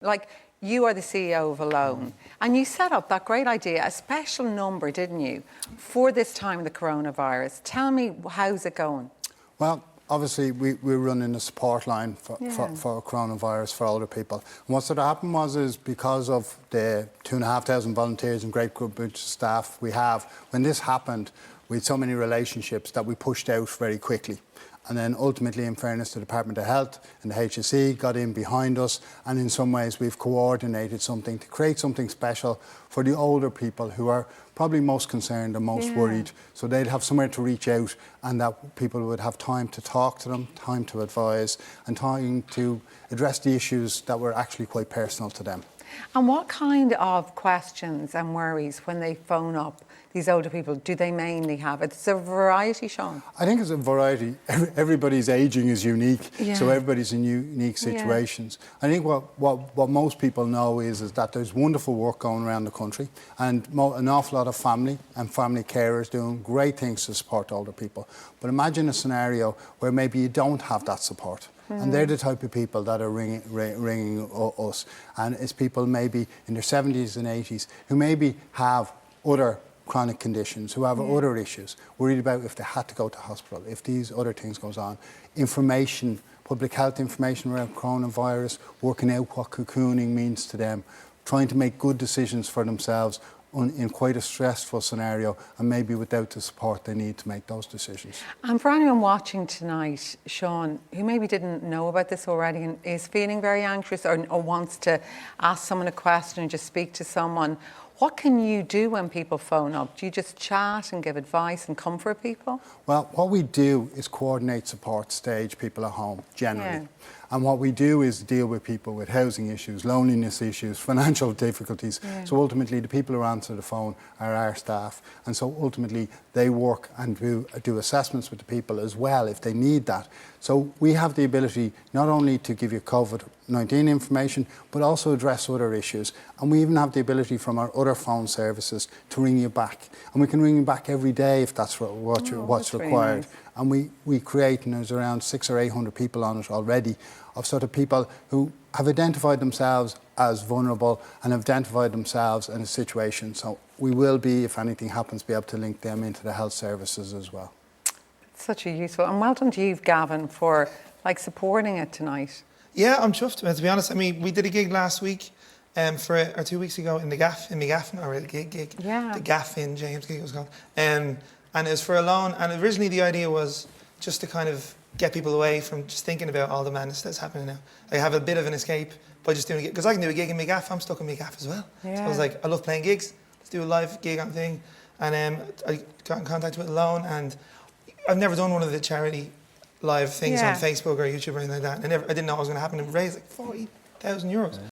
Like, you are the CEO of ALONE, and you set up that great idea, a special number, didn't you, for this time of the coronavirus. Tell me, how's it going? Well, obviously, we're running a support line for coronavirus for older people. And what sort of happened is because of the 2,500 volunteers and great group of staff we have, when this happened, we had so many relationships that we pushed out very quickly. And then ultimately, in fairness to the Department of Health and the HSE, got in behind us, and in some ways we've coordinated something to create something special for the older people who are probably most concerned and most worried. So they'd have somewhere to reach out, and that people would have time to talk to them, time to advise, and time to address the issues that were actually quite personal to them. And what kind of questions and worries when they phone up, these older people, do they mainly have? It's a variety, Sean? I think it's a variety. Everybody's ageing is unique, so everybody's in unique situations. I think what most people know is that there's wonderful work going around the country, and an awful lot of family and family carers doing great things to support older people. But imagine a scenario where maybe you don't have that support. And they're the type of people that are ringing us. And it's people maybe in their 70s and 80s who maybe have other chronic conditions, who have other issues, worried about if they had to go to hospital, if these other things goes on. Information, public health information around coronavirus, working out what cocooning means to them, trying to make good decisions for themselves in quite a stressful scenario, and maybe without the support they need to make those decisions. And for anyone watching tonight, Sean, who maybe didn't know about this already and is feeling very anxious or wants to ask someone a question and just speak to someone, what can you do when people phone up? Do you just chat and give advice and comfort people? Well, what we do is coordinate support, stage people at home, generally. And what we do is deal with people with housing issues, loneliness issues, financial difficulties. So ultimately, the people who answer the phone are our staff. And so ultimately, they work and do assessments with the people as well if they need that. So we have the ability not only to give you COVID-19 information, but also address other issues. And we even have the ability from our other phone services to ring you back. And we can ring you back every day if that's what's required. Nice. And we create, and there's around 600 or 800 people on it already, of sort of people who have identified themselves as vulnerable and have identified themselves in a situation. So we will be, if anything happens, be able to link them into the health services as well. Such a useful, and well done to you, Gavin, for supporting it tonight. Yeah, I'm chuffed, man, to be honest. I mean, we did a gig last week, or 2 weeks ago in the Gaff, or the gig. Yeah. The Gavin James gig it was called. And it was for ALONE, and originally the idea was just to kind of get people away from just thinking about all the madness that's happening now. I have a bit of an escape by just doing it, because I can do a gig in my gaff, I'm stuck in my gaff as well. So I was like, I love playing gigs, let's do a live gig on thing. And I got in contact with ALONE, and I've never done one of the charity live things on Facebook or YouTube or anything like that. I didn't know it was going to happen, and raised like €40,000.